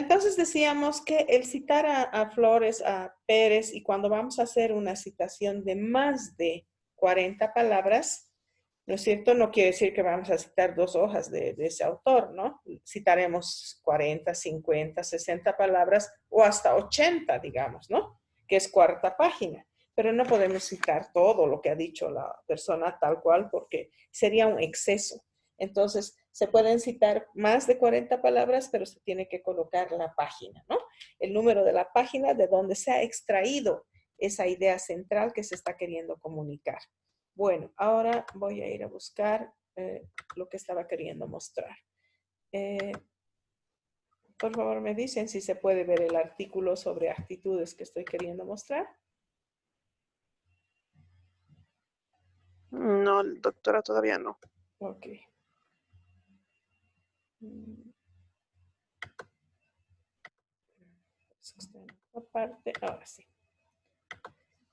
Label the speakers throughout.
Speaker 1: Entonces decíamos que el citar a Flores, a Pérez, y cuando vamos a hacer una citación de más de 40 palabras, ¿no es cierto? No quiere decir que vamos a citar 2 hojas de ese autor, ¿no? Citaremos 40, 50, 60 palabras o hasta 80, digamos, ¿no? Que es cuarta página. Pero no podemos citar todo lo que ha dicho la persona tal cual porque sería un exceso. Entonces, se pueden citar más de 40 palabras, pero se tiene que colocar la página, ¿no? El número de la página de donde se ha extraído esa idea central que se está queriendo comunicar. Bueno, ahora voy a ir a buscar lo que estaba queriendo mostrar. Por favor, me dicen si se puede ver el artículo sobre actitudes que estoy queriendo mostrar.
Speaker 2: No, doctora, todavía no.
Speaker 1: Ok. Aparte, ahora sí.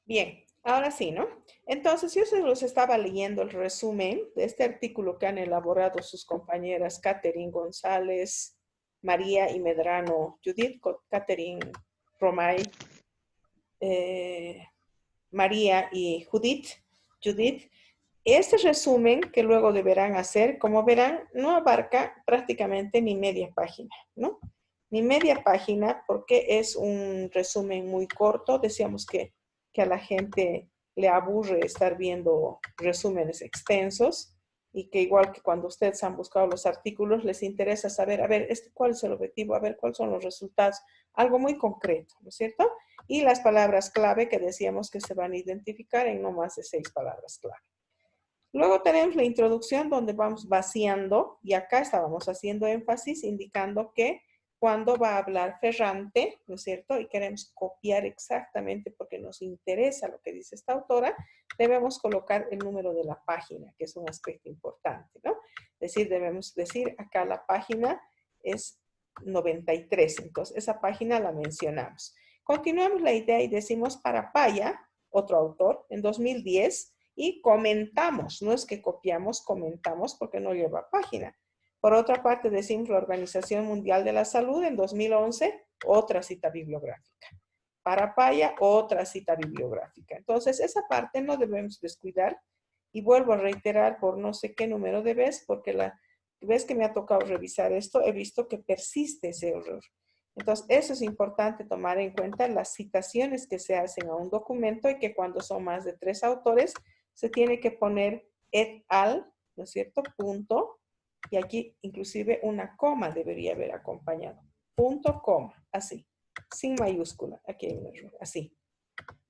Speaker 1: Bien, ahora sí, ¿no? Entonces, yo se los estaba leyendo el resumen de este artículo que han elaborado sus compañeras Catherine González, María y Medrano, Judith, Catherine Romay, María y Judith. Este resumen que luego deberán hacer, como verán, no abarca prácticamente ni media página, ¿no? Ni media página porque es un resumen muy corto. Decíamos que a la gente le aburre estar viendo resúmenes extensos y que igual que cuando ustedes han buscado los artículos, les interesa saber, a ver, ¿cuál es el objetivo? A ver, ¿cuáles son los resultados? Algo muy concreto, ¿no es cierto? Y las palabras clave que decíamos que se van a identificar en no más de 6 palabras clave. Luego tenemos la introducción donde vamos vaciando y acá estábamos haciendo énfasis indicando que cuando va a hablar Ferrante, ¿no es cierto? Y queremos copiar exactamente porque nos interesa lo que dice esta autora, debemos colocar el número de la página, que es un aspecto importante, ¿no? Es decir, debemos decir acá la página es 93, entonces esa página la mencionamos. Continuamos la idea y decimos para Paya, otro autor, en 2010, y comentamos, no es que copiamos, comentamos porque no lleva página. Por otra parte, decimos la Organización Mundial de la Salud en 2011, otra cita bibliográfica. Para Paya, otra cita bibliográfica. Entonces, esa parte no debemos descuidar y vuelvo a reiterar por no sé qué número de vez, porque la vez que me ha tocado revisar esto, he visto que persiste ese error. Entonces, eso es importante tomar en cuenta las citaciones que se hacen a un documento y que cuando son más de 3 autores, se tiene que poner et al, ¿no es cierto? Punto. Y aquí inclusive una coma debería haber acompañado. Punto, coma, así. Sin mayúscula. Aquí hay un error, así.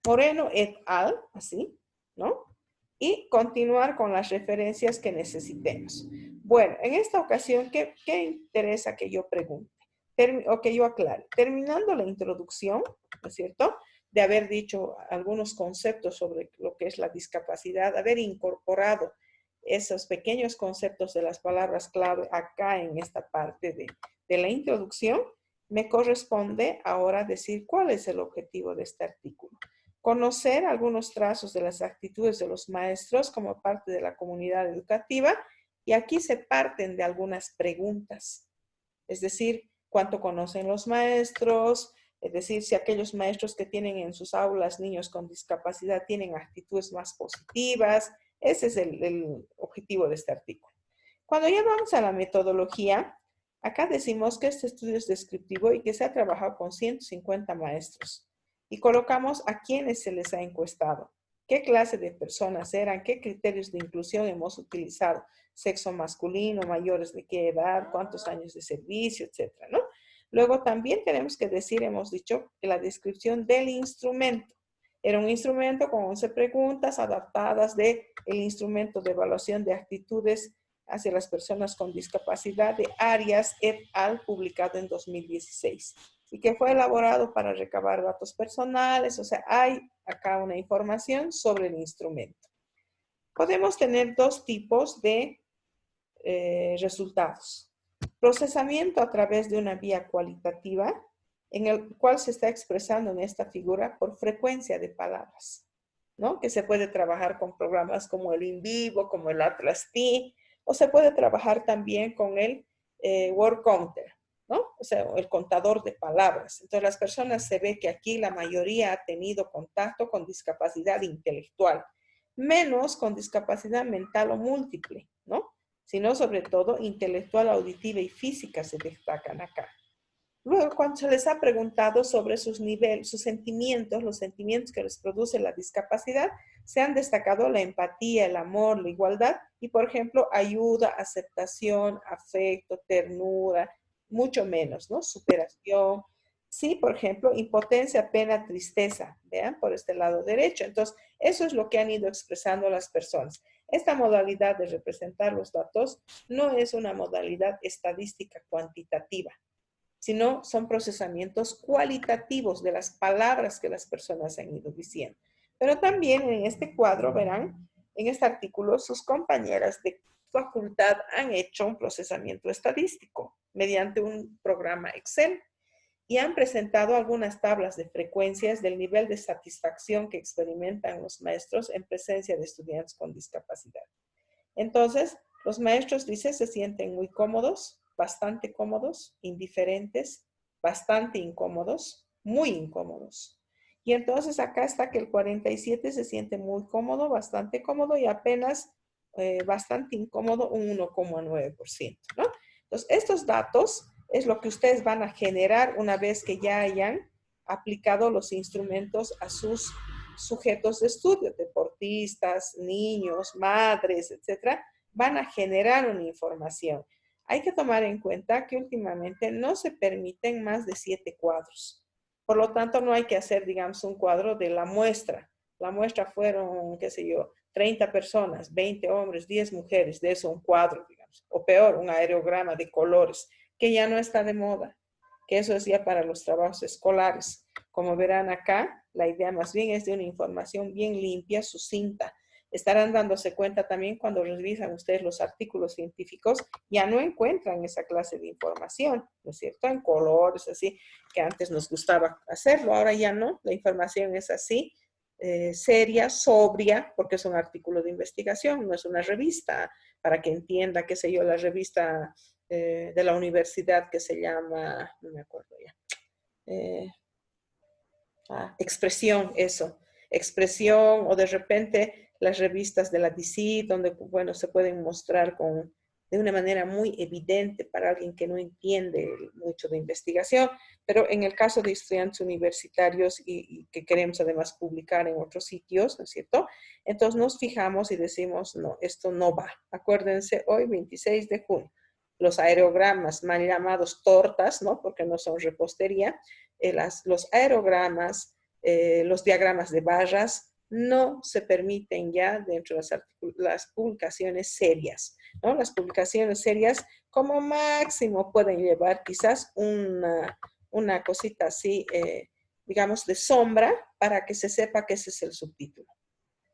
Speaker 1: Moreno et al, así, ¿no? Y continuar con las referencias que necesitemos. Bueno, en esta ocasión, ¿qué interesa que yo pregunte? O que yo aclare. Terminando la introducción, ¿no es cierto?, de haber dicho algunos conceptos sobre lo que es la discapacidad, haber incorporado esos pequeños conceptos de las palabras clave acá en esta parte de la introducción, me corresponde ahora decir cuál es el objetivo de este artículo. Conocer algunos trazos de las actitudes de los maestros como parte de la comunidad educativa, y aquí se parten de algunas preguntas, es decir, cuánto conocen los maestros, es decir, si aquellos maestros que tienen en sus aulas niños con discapacidad tienen actitudes más positivas. Ese es el objetivo de este artículo. Cuando ya vamos a la metodología, acá decimos que este estudio es descriptivo y que se ha trabajado con 150 maestros. Y colocamos a quienes se les ha encuestado, qué clase de personas eran, qué criterios de inclusión hemos utilizado, sexo masculino, mayores de qué edad, cuántos años de servicio, etcétera, ¿no? Luego también tenemos que decir, hemos dicho, que la descripción del instrumento. Era un instrumento con 11 preguntas adaptadas del instrumento de evaluación de actitudes hacia las personas con discapacidad de Arias et al, publicado en 2016 y que fue elaborado para recabar datos personales. O sea, hay acá una información sobre el instrumento. Podemos tener dos tipos de resultados. Procesamiento a través de una vía cualitativa, en el cual se está expresando en esta figura por frecuencia de palabras, ¿no? Que se puede trabajar con programas como el InVivo, como el Atlas T, o se puede trabajar también con el Word Counter. ¿no? O sea, el contador de palabras. Entonces, las personas se ve que aquí la mayoría ha tenido contacto con discapacidad intelectual, menos con discapacidad mental o múltiple, ¿no? Sino sobre todo intelectual, auditiva y física se destacan acá. Luego, cuando se les ha preguntado sobre sus niveles, sus sentimientos, los sentimientos que les produce la discapacidad, se han destacado la empatía, el amor, la igualdad y, por ejemplo, ayuda, aceptación, afecto, ternura, mucho menos, ¿no? Superación. Sí, por ejemplo, impotencia, pena, tristeza, vean, por este lado derecho. Entonces, eso es lo que han ido expresando las personas. Esta modalidad de representar los datos no es una modalidad estadística cuantitativa, sino son procesamientos cualitativos de las palabras que las personas han ido diciendo. Pero también en este cuadro verán, en este artículo, sus compañeras de facultad han hecho un procesamiento estadístico mediante un programa Excel y han presentado algunas tablas de frecuencias del nivel de satisfacción que experimentan los maestros en presencia de estudiantes con discapacidad. Entonces, los maestros, dice, se sienten muy cómodos, bastante cómodos, indiferentes, bastante incómodos, muy incómodos. Y entonces acá está que el 47 se siente muy cómodo, bastante cómodo y apenas bastante incómodo, un 1,9%, ¿no? Entonces, estos datos es lo que ustedes van a generar una vez que ya hayan aplicado los instrumentos a sus sujetos de estudio, deportistas, niños, madres, etcétera, van a generar una información. Hay que tomar en cuenta que últimamente no se permiten más de 7 cuadros. Por lo tanto, no hay que hacer, digamos, un cuadro de la muestra. La muestra fueron, qué sé yo, 30 personas, 20 hombres, 10 mujeres, de eso un cuadro, digamos. O peor, un aerograma de colores, que ya no está de moda, que eso es ya para los trabajos escolares. Como verán acá, la idea más bien es de una información bien limpia, sucinta. Estarán dándose cuenta también cuando revisan ustedes los artículos científicos, ya no encuentran esa clase de información, ¿no es cierto? En colores, así, que antes nos gustaba hacerlo, ahora ya no, la información es así, seria, sobria, porque es un artículo de investigación, no es una revista, para que entienda, qué sé yo, la revista de la universidad que se llama, no me acuerdo ya, expresión, eso, expresión, o de repente las revistas de la DC, donde, bueno, se pueden mostrar de una manera muy evidente para alguien que no entiende mucho de investigación, pero en el caso de estudiantes universitarios y que queremos además publicar en otros sitios, ¿no es cierto? Entonces nos fijamos y decimos, no, esto no va. Acuérdense, hoy 26 de junio, los aerogramas mal llamados tortas, ¿no? Porque no son repostería, los aerogramas, los diagramas de barras, no se permiten ya dentro de las publicaciones serias, ¿no? Las publicaciones serias como máximo pueden llevar quizás una cosita así, digamos, de sombra para que se sepa que ese es el subtítulo.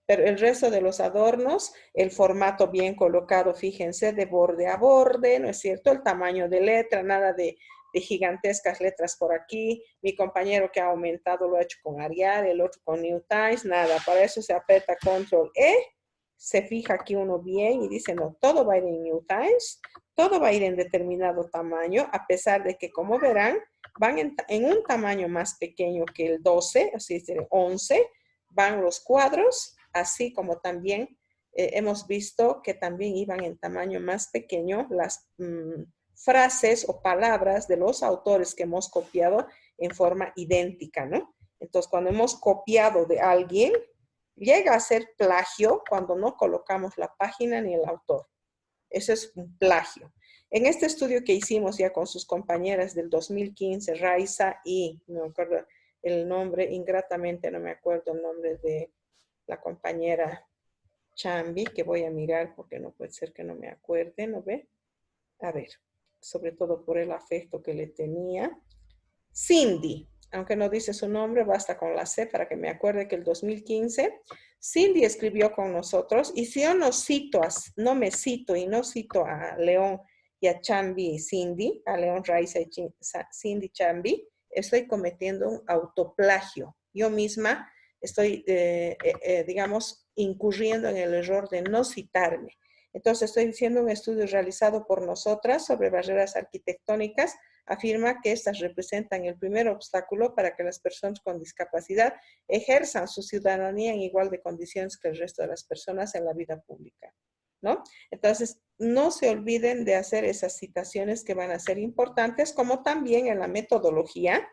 Speaker 1: Pero el resto de los adornos, el formato bien colocado, fíjense, de borde a borde, ¿no es cierto? El tamaño de letra, nada de gigantescas letras por aquí. Mi compañero que ha aumentado lo ha hecho con Arial, el otro con New Times, nada. Para eso se aprieta Control E, se fija aquí uno bien y dice, no, todo va a ir en New Times, todo va a ir en determinado tamaño, a pesar de que, como verán, van en un tamaño más pequeño que el 12, así es, el 11, van los cuadros, así como también hemos visto que también iban en tamaño más pequeño las frases o palabras de los autores que hemos copiado en forma idéntica, ¿no? Entonces, cuando hemos copiado de alguien, llega a ser plagio cuando no colocamos la página ni el autor. Eso es un plagio. En este estudio que hicimos ya con sus compañeras del 2015, Raiza y, no me acuerdo el nombre, ingratamente no me acuerdo el nombre de la compañera Chambi, que voy a mirar porque no puede ser que no me acuerde, ¿no ve? A ver, sobre todo por el afecto que le tenía. Cindy, aunque no dice su nombre, basta con la C para que me acuerde que el 2015 Cindy escribió con nosotros, y si yo no cito, no me cito y no cito a León y a Chambi y Cindy, a León Raiza y Cindy Chambi, estoy cometiendo un autoplagio. Yo misma estoy, digamos, incurriendo en el error de no citarme. Entonces estoy diciendo un estudio realizado por nosotras sobre barreras arquitectónicas afirma que estas representan el primer obstáculo para que las personas con discapacidad ejerzan su ciudadanía en igual de condiciones que el resto de las personas en la vida pública, ¿no? Entonces, no se olviden de hacer esas citaciones que van a ser importantes, como también en la metodología,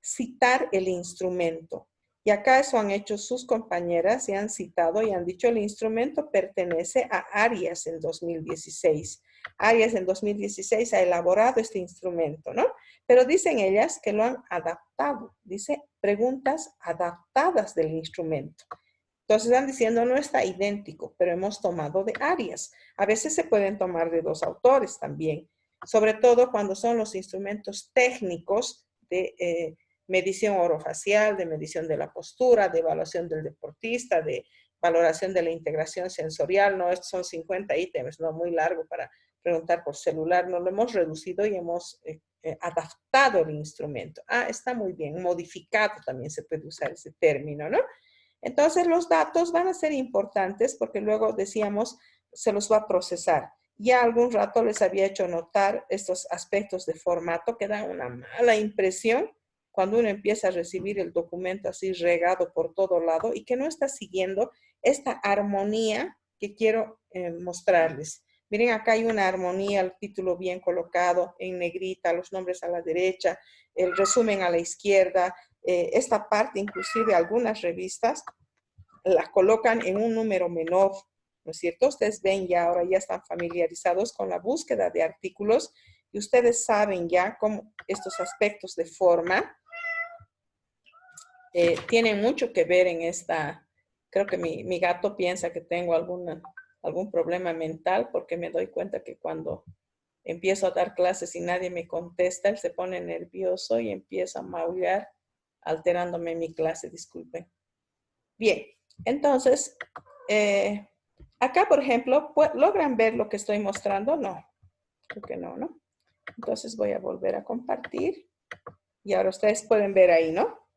Speaker 1: citar el instrumento. Y acá eso han hecho sus compañeras y han citado y han dicho el instrumento pertenece a Arias en 2016. Arias en 2016 ha elaborado este instrumento, ¿no? Pero dicen ellas que lo han adaptado. Dice preguntas adaptadas del instrumento. Entonces están diciendo no está idéntico, pero hemos tomado de Arias. A veces se pueden tomar de dos autores también, sobre todo cuando son los instrumentos técnicos de medición orofacial, de medición de la postura, de evaluación del deportista, de valoración de la integración sensorial. No, estos son 50 ítems, no muy largo para preguntar por celular. No lo hemos reducido y hemos adaptado el instrumento. Ah, está muy bien, modificado también se puede usar ese término, ¿no? Entonces los datos van a ser importantes porque luego decíamos se los va a procesar. Ya algún rato les había hecho notar estos aspectos de formato que dan una mala impresión cuando uno empieza a recibir el documento así regado por todo lado y que no está siguiendo esta armonía que quiero mostrarles. Miren, acá hay una armonía, el título bien colocado en negrita, los nombres a la derecha, el resumen a la izquierda, esta parte, inclusive algunas revistas, las colocan en un número menor, ¿no es cierto? Ustedes ven ya, ahora ya están familiarizados con la búsqueda de artículos y ustedes saben ya cómo estos aspectos de forma tienen mucho que ver en esta, creo que mi gato piensa que tengo algún problema mental porque me doy cuenta que cuando empiezo a dar clases y nadie me contesta, él se pone nervioso y empieza a maullar, alterándome mi clase, disculpen. Bien, entonces, acá, por ejemplo, ¿logran ver lo que estoy mostrando? No, creo que no, ¿no? Entonces voy a volver a compartir y ahora ustedes pueden ver ahí, ¿no?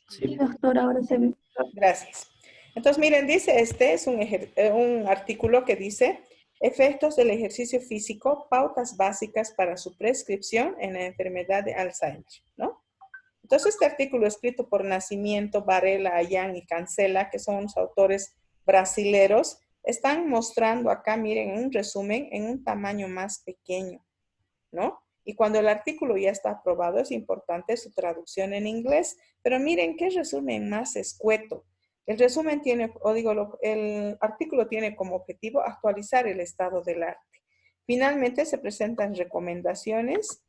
Speaker 3: Sí, doctora, ahora se ve.
Speaker 1: Gracias. Entonces, miren, dice este, es un artículo que dice efectos del ejercicio físico, pautas básicas para su prescripción en la enfermedad de Alzheimer, ¿no? Entonces, este artículo escrito por Nacimiento, Varela, Ayán y Cancela, que son los autores brasileros, están mostrando acá, miren, un resumen en un tamaño más pequeño, ¿no? Y cuando el artículo ya está aprobado, es importante su traducción en inglés, pero miren qué resumen más escueto. El resumen tiene, o digo, el artículo tiene como objetivo actualizar el estado del arte. Finalmente se presentan recomendaciones,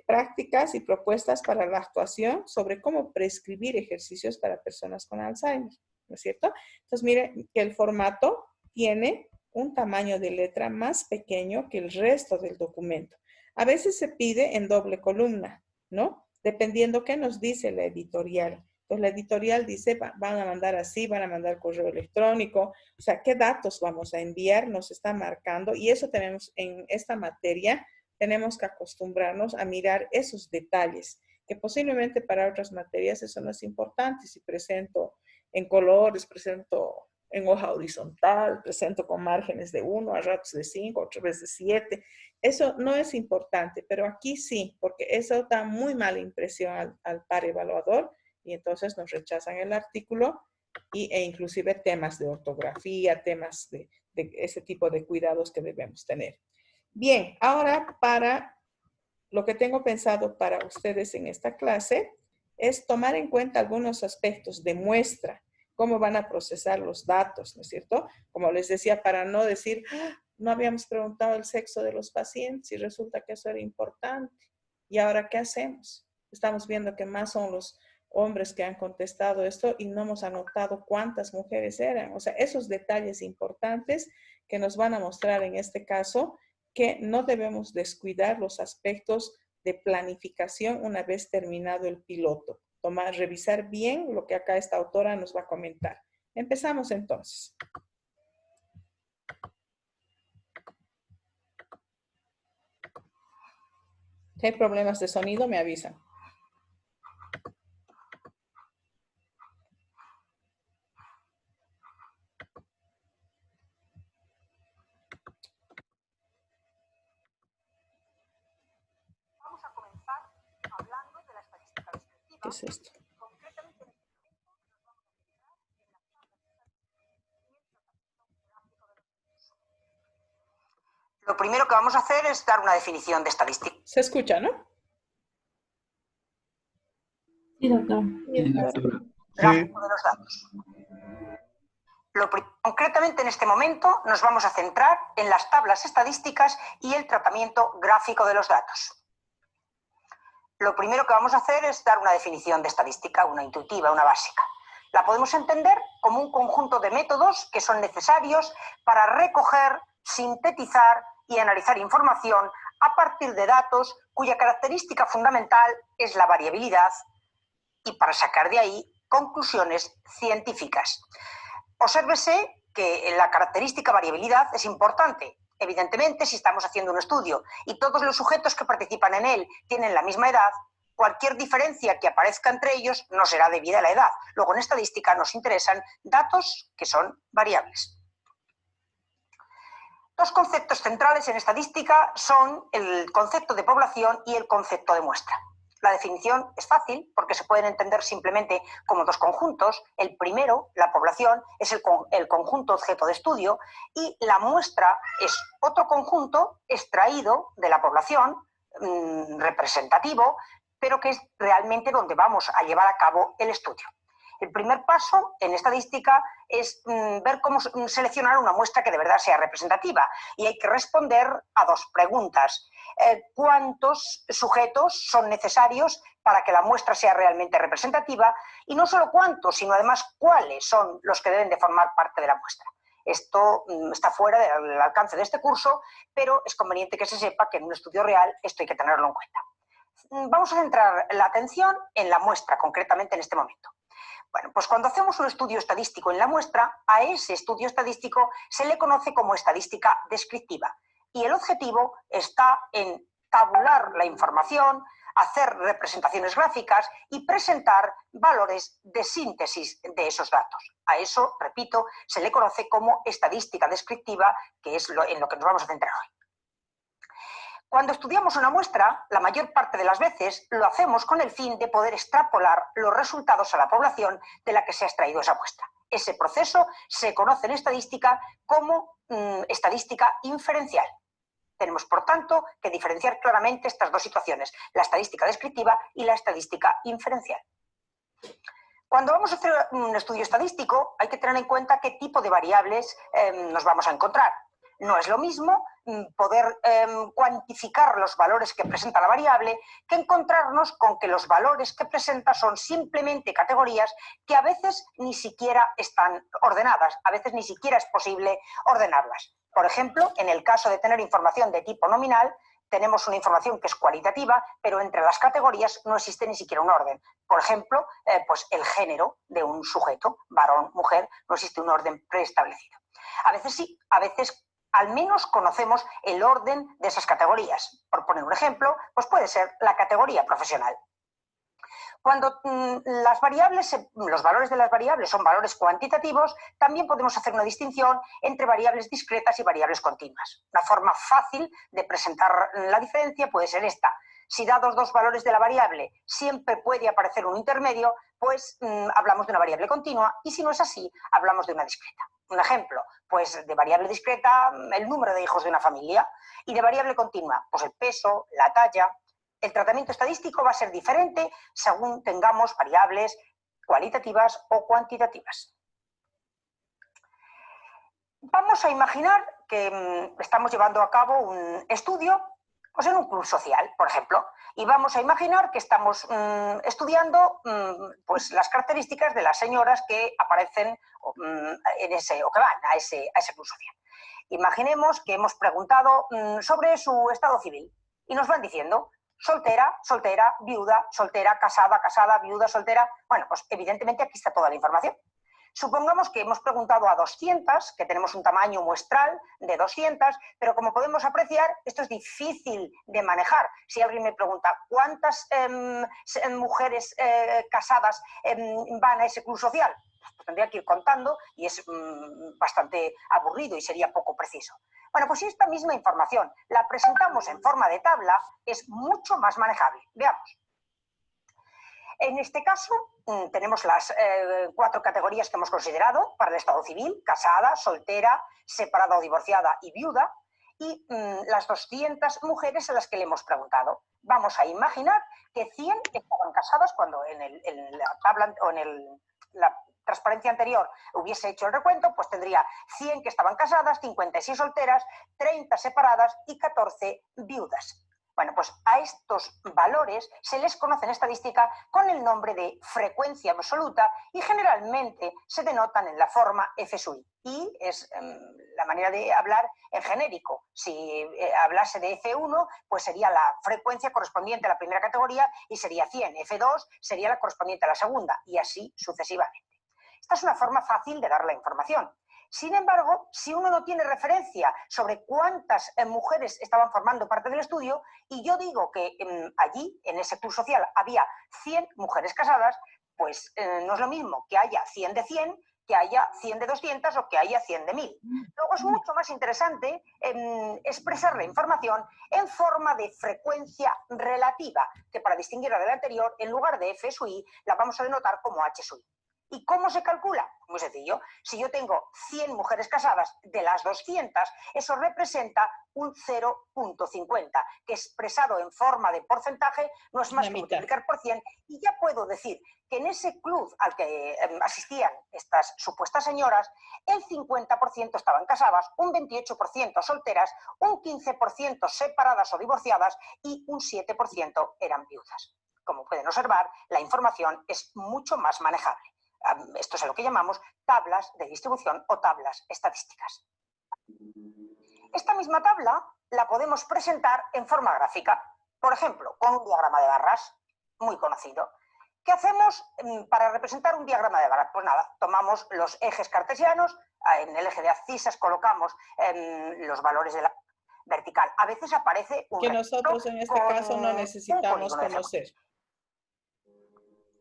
Speaker 1: prácticas y propuestas para la actuación sobre cómo prescribir ejercicios para personas con Alzheimer, ¿no es cierto? Entonces, miren que el formato tiene un tamaño de letra más pequeño que el resto del documento. A veces se pide en doble columna, ¿no? Dependiendo qué nos dice la editorial. Entonces, la editorial dice, van a mandar así, van a mandar correo electrónico, o sea, qué datos vamos a enviar, nos está marcando, y eso tenemos en esta materia, tenemos que acostumbrarnos a mirar esos detalles, que posiblemente para otras materias eso no es importante. Si presento en colores, presento en hoja horizontal, presento con márgenes de 1, a ratos de 5, otras veces de 7. Eso no es importante, pero aquí sí, porque eso da muy mala impresión al par evaluador y entonces nos rechazan el artículo e inclusive temas de ortografía, temas de ese tipo de cuidados que debemos tener. Bien, ahora para lo que tengo pensado para ustedes en esta clase es tomar en cuenta algunos aspectos de muestra, cómo van a procesar los datos, ¿no es cierto? Como les decía, para no decir, no habíamos preguntado el sexo de los pacientes y resulta que eso era importante. ¿Y ahora qué hacemos? Estamos viendo que más son los hombres que han contestado esto y no hemos anotado cuántas mujeres eran. O sea, esos detalles importantes que nos van a mostrar en este caso que no debemos descuidar los aspectos de planificación una vez terminado el piloto. Revisar bien lo que acá esta autora nos va a comentar. Empezamos entonces. Si hay problemas de sonido, me avisan. ¿Qué es esto?
Speaker 4: Lo primero que vamos a hacer es dar una definición de estadística.
Speaker 1: ¿Se escucha, no?
Speaker 3: Sí, doctor.
Speaker 1: Sí, doctora.
Speaker 4: Gráfico de los datos. Concretamente en este momento nos vamos a centrar en las tablas estadísticas y el tratamiento gráfico de los datos. Lo primero que vamos a hacer es dar una definición de estadística, una intuitiva, una básica. La podemos entender como un conjunto de métodos que son necesarios para recoger, sintetizar y analizar información a partir de datos cuya característica fundamental es la variabilidad y para sacar de ahí conclusiones científicas. Obsérvese que la característica variabilidad es importante. Evidentemente, si estamos haciendo un estudio y todos los sujetos que participan en él tienen la misma edad, cualquier diferencia que aparezca entre ellos no será debida a la edad. Luego, en estadística nos interesan datos que son variables. Dos conceptos centrales en estadística son el concepto de población y el concepto de muestra. La definición es fácil porque se pueden entender simplemente como dos conjuntos. El primero, la población, es el conjunto objeto de estudio y la muestra es otro conjunto extraído de la población, representativo, pero que es realmente donde vamos a llevar a cabo el estudio. El primer paso en estadística es ver cómo seleccionar una muestra que de verdad sea representativa y hay que responder a dos preguntas. ¿Cuántos sujetos son necesarios para que la muestra sea realmente representativa? Y no solo cuántos, sino además cuáles son los que deben de formar parte de la muestra. Esto está fuera del alcance de este curso, pero es conveniente que se sepa que en un estudio real esto hay que tenerlo en cuenta. Vamos a centrar la atención en la muestra, concretamente en este momento. Bueno, pues cuando hacemos un estudio estadístico en la muestra, a ese estudio estadístico se le conoce como estadística descriptiva. Y el objetivo está en tabular la información, hacer representaciones gráficas y presentar valores de síntesis de esos datos. A eso, repito, se le conoce como estadística descriptiva, que es en lo que nos vamos a centrar hoy. Cuando estudiamos una muestra, la mayor parte de las veces lo hacemos con el fin de poder extrapolar los resultados a la población de la que se ha extraído esa muestra. Ese proceso se conoce en estadística como estadística inferencial. Tenemos, por tanto, que diferenciar claramente estas dos situaciones, la estadística descriptiva y la estadística inferencial. Cuando vamos a hacer un estudio estadístico, hay que tener en cuenta qué tipo de variables nos vamos a encontrar. No es lo mismo poder cuantificar los valores que presenta la variable que encontrarnos con que los valores que presenta son simplemente categorías que a veces ni siquiera están ordenadas, a veces ni siquiera es posible ordenarlas. Por ejemplo, en el caso de tener información de tipo nominal, tenemos una información que es cualitativa, pero entre las categorías no existe ni siquiera un orden. Por ejemplo, pues el género de un sujeto, varón, mujer, no existe un orden preestablecido. A veces sí, a veces al menos conocemos el orden de esas categorías. Por poner un ejemplo, pues puede ser la categoría profesional. Cuando los valores de las variables son valores cuantitativos, también podemos hacer una distinción entre variables discretas y variables continuas. Una forma fácil de presentar la diferencia puede ser esta. Si dados dos valores de la variable siempre puede aparecer un intermedio, pues hablamos de una variable continua y si no es así, hablamos de una discreta. Un ejemplo, pues de variable discreta, el número de hijos de una familia y de variable continua, pues el peso, la talla. El tratamiento estadístico va a ser diferente según tengamos variables cualitativas o cuantitativas. Vamos a imaginar que estamos llevando a cabo un estudio pues en un club social, por ejemplo, y vamos a imaginar que estamos estudiando pues las características de las señoras que aparecen o que van a ese club social. Imaginemos que hemos preguntado sobre su estado civil y nos van diciendo soltera, soltera, viuda, soltera, casada, casada, viuda, soltera. Bueno, pues evidentemente aquí está toda la información. Supongamos que hemos preguntado a 200, que tenemos un tamaño muestral de 200, pero como podemos apreciar, esto es difícil de manejar. Si alguien me pregunta cuántas mujeres casadas van a ese club social, pues tendría que ir contando y es bastante aburrido y sería poco preciso. Bueno, pues si esta misma información la presentamos en forma de tabla, es mucho más manejable. Veamos. En este caso, tenemos las 4 categorías que hemos considerado para el estado civil: casada, soltera, separada o divorciada y viuda, y las 200 mujeres a las que le hemos preguntado. Vamos a imaginar que 100 estaban casadas cuando en la tabla o en la transparencia anterior hubiese hecho el recuento, pues tendría 100 que estaban casadas, 56 solteras, 30 separadas y 14 viudas. Bueno, pues a estos valores se les conoce en estadística con el nombre de frecuencia absoluta y generalmente se denotan en la forma F sub I. Y es la manera de hablar en genérico. Si hablase de F1, pues sería la frecuencia correspondiente a la primera categoría y sería 100. F2 sería la correspondiente a la segunda y así sucesivamente. Esta es una forma fácil de dar la información. Sin embargo, si uno no tiene referencia sobre cuántas mujeres estaban formando parte del estudio, y yo digo que allí, en ese club social, había 100 mujeres casadas, pues no es lo mismo que haya 100 de 100, que haya 100 de 200 o que haya 100 de 1000. Luego es mucho más interesante expresar la información en forma de frecuencia relativa, que para distinguirla de la anterior, en lugar de F sub I, la vamos a denotar como H sub I. ¿Y cómo se calcula? Muy sencillo. Si yo tengo 100 mujeres casadas de las 200, eso representa un 0,50, que expresado en forma de porcentaje no es más que multiplicar por 100, y ya puedo decir que en ese club al que asistían estas supuestas señoras, el 50% estaban casadas, un 28% solteras, un 15% separadas o divorciadas y un 7% eran viudas. Como pueden observar, la información es mucho más manejable. Esto es lo que llamamos tablas de distribución o tablas estadísticas. Esta misma tabla la podemos presentar en forma gráfica, por ejemplo, con un diagrama de barras muy conocido. ¿Qué hacemos para representar un diagrama de barras? Pues nada, tomamos los ejes cartesianos, en el eje de abscisas colocamos los valores de la vertical. A veces aparece un
Speaker 1: que nosotros en este caso no necesitamos conocer.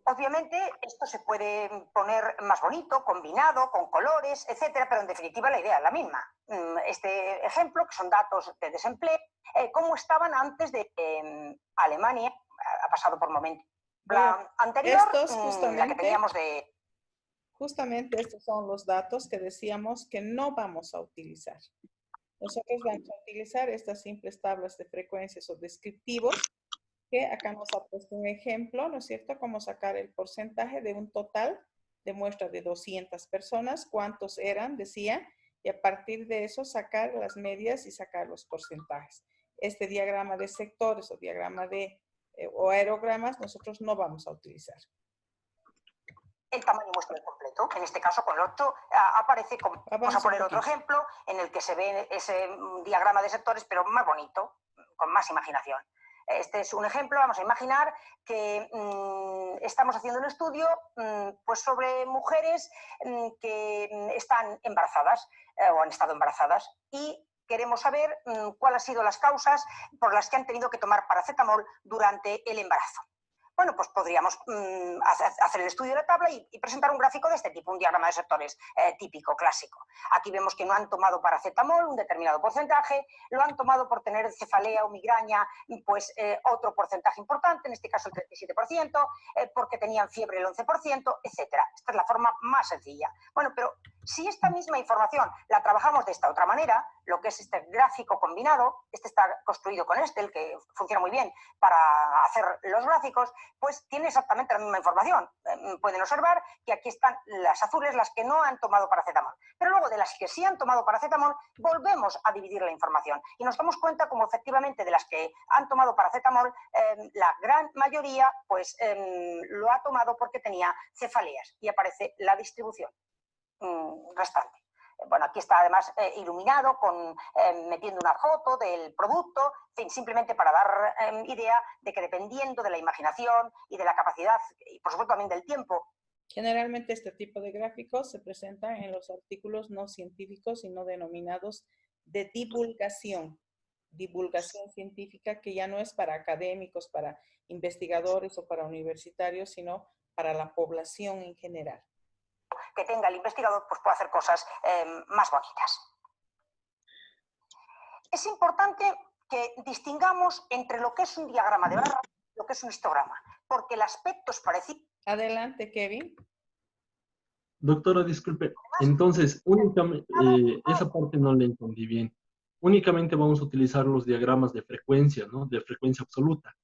Speaker 4: Obviamente esto se puede poner más bonito, combinado, con colores, etcétera, pero en definitiva la idea es la misma. Este ejemplo, que son datos de desempleo, cómo estaban antes de Alemania, ha pasado por momentos. La anterior, la que teníamos de...
Speaker 1: Justamente estos son los datos que decíamos que no vamos a utilizar. Nosotros vamos a utilizar estas simples tablas de frecuencias o descriptivos, que acá nos ha puesto un ejemplo, ¿no es cierto? Cómo sacar el porcentaje de un total de muestra de 200 personas, cuántos eran, decía, y a partir de eso sacar las medias y sacar los porcentajes. Este diagrama de sectores o diagrama de o aerogramas nosotros no vamos a utilizar.
Speaker 4: El tamaño muestra el completo, en este caso con el 8 aparece como... Vamos a poner otro ejemplo en el que se ve ese diagrama de sectores, pero más bonito, con más imaginación. Este es un ejemplo. Vamos a imaginar que estamos haciendo un estudio pues sobre mujeres que están embarazadas o han estado embarazadas y queremos saber cuáles han sido las causas por las que han tenido que tomar paracetamol durante el embarazo. Bueno, pues podríamos hacer el estudio de la tabla y presentar un gráfico de este tipo, un diagrama de sectores típico, clásico. Aquí vemos que no han tomado paracetamol, un determinado porcentaje, lo han tomado por tener cefalea o migraña, pues otro porcentaje importante, en este caso el 37%, porque tenían fiebre el 11%, etcétera. Esta es la forma más sencilla. Bueno, pero si esta misma información la trabajamos de esta otra manera, lo que es este gráfico combinado, este está construido con Excel, que funciona muy bien para hacer los gráficos, pues tiene exactamente la misma información. Pueden observar que aquí están las azules, las que no han tomado paracetamol. Pero luego de las que sí han tomado paracetamol, volvemos a dividir la información. Y nos damos cuenta como efectivamente de las que han tomado paracetamol, la gran mayoría pues lo ha tomado porque tenía cefaleas. Y aparece la distribución restante. Bueno, aquí está además iluminado metiendo una foto del producto, en fin, simplemente para dar idea de que dependiendo de la imaginación y de la capacidad y por supuesto también del tiempo.
Speaker 1: Generalmente este tipo de gráficos se presentan en los artículos no científicos y no denominados de divulgación. Divulgación científica que ya no es para académicos, para investigadores o para universitarios, sino para la población en general.
Speaker 4: Que tenga el investigador, pues puede hacer cosas más bonitas. Es importante que distingamos entre lo que es un diagrama de barras y lo que es un histograma. porque el aspecto es parecido.
Speaker 1: Adelante, Kevin.
Speaker 5: Doctora, disculpe. Entonces, únicamente, esa parte no la entendí bien. Únicamente vamos a utilizar los diagramas de frecuencia, ¿no? De frecuencia absoluta.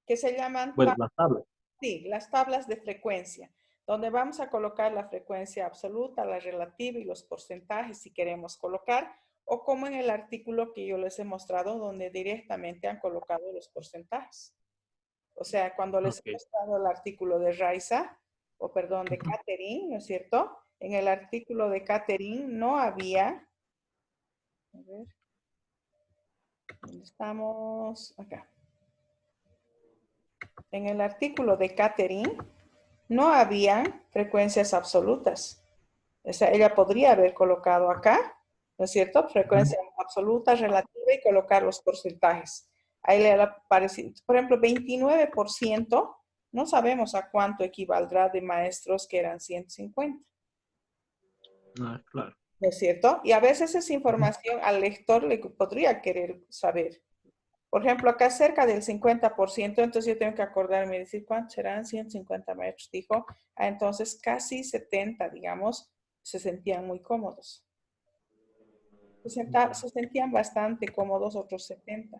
Speaker 1: Que se llaman,
Speaker 5: Bueno, las tablas.
Speaker 1: sí, las tablas de frecuencia, donde vamos a colocar la frecuencia absoluta, la relativa y los porcentajes si queremos colocar, o como en el artículo que yo les he mostrado, donde directamente han colocado los porcentajes. O sea, cuando les he mostrado el artículo de Raiza, o perdón, de Catherine, ¿no es cierto? En el artículo de Catherine no había, a ver, ¿dónde estamos? Acá. En el artículo de Catherine no había frecuencias absolutas. O sea, ella podría haber colocado acá, ¿no es cierto? Frecuencia absoluta, relativa y colocar los porcentajes. Ahí le aparece, por ejemplo, 29%, no sabemos a cuánto equivaldrá de maestros que eran 150.
Speaker 5: Ah, claro.
Speaker 1: ¿No es cierto? Y a veces esa información al lector le podría querer saber. Por ejemplo, acá cerca del 50%, entonces yo tengo que acordarme y decir, ¿cuántos serán? 150 maestros, dijo. Ah, entonces casi 70, digamos, se sentían muy cómodos. Se sentían bastante cómodos, otros 70.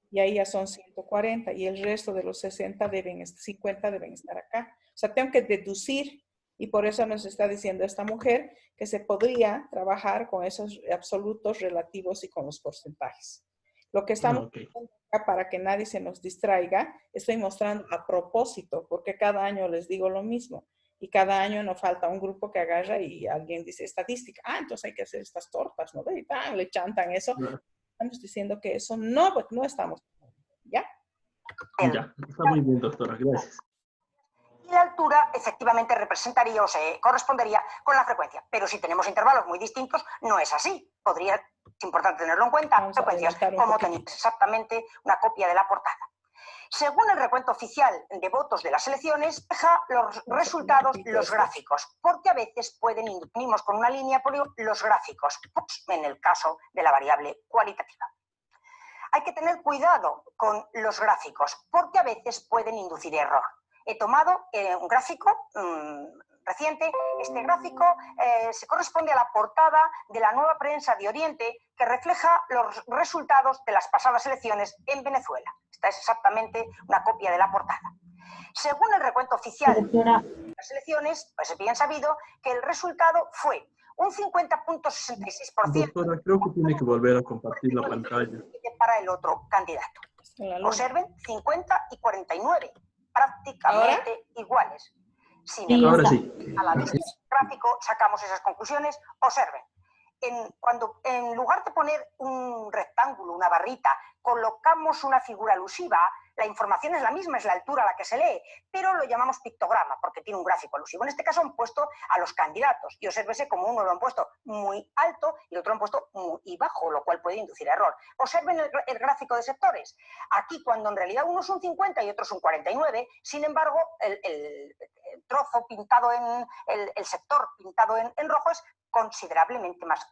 Speaker 1: Y ahí ya son 140 y el resto de los 50 deben estar acá. O sea, tengo que deducir y por eso nos está diciendo esta mujer que se podría trabajar con esos absolutos relativos y con los porcentajes. Lo que estamos haciendo acá para que nadie se nos distraiga, estoy mostrando a propósito, porque cada año les digo lo mismo. Y cada año nos falta un grupo que agarra y alguien dice estadística. Ah, entonces hay que hacer estas tortas, ¿no? Y le chantan eso. Estamos diciendo que eso no estamos. ¿Ya?
Speaker 5: Ya, está muy bien, doctora, gracias.
Speaker 4: Y la altura efectivamente representaría o se correspondería con la frecuencia. Pero si tenemos intervalos muy distintos, no es así. Es importante tenerlo en cuenta, frecuencias, como tenéis exactamente una copia de la portada. Según el recuento oficial de votos de las elecciones, deja los resultados los gráficos, porque a veces venimos con una línea por los gráficos, en el caso de la variable cualitativa. Hay que tener cuidado con los gráficos, porque a veces pueden inducir error. He tomado un gráfico reciente. Este gráfico se corresponde a la portada de la Nueva Prensa de Oriente, que refleja los resultados de las pasadas elecciones en Venezuela. Esta es exactamente una copia de la portada. Según el recuento oficial de las elecciones, pues es bien sabido que el resultado fue un 50.66%.
Speaker 5: Doctora, creo que tiene que volver a compartir la pantalla.
Speaker 4: Para el otro candidato. Observen, 50 y 49, prácticamente iguales. Sin embargo,
Speaker 5: ahora sí.
Speaker 4: a la vista del gráfico sacamos esas conclusiones. Observen, cuando en lugar de poner un rectángulo, una barrita, colocamos una figura alusiva, la información es la misma, es la altura a la que se lee, pero lo llamamos pictograma porque tiene un gráfico alusivo. En este caso han puesto a los candidatos y obsérvese como uno lo han puesto muy alto y el otro lo han puesto muy bajo, lo cual puede inducir error. Observen el gráfico de sectores. Aquí, cuando en realidad uno es un 50 y otro es un 49, sin embargo, el trozo pintado el sector pintado en rojo es considerablemente más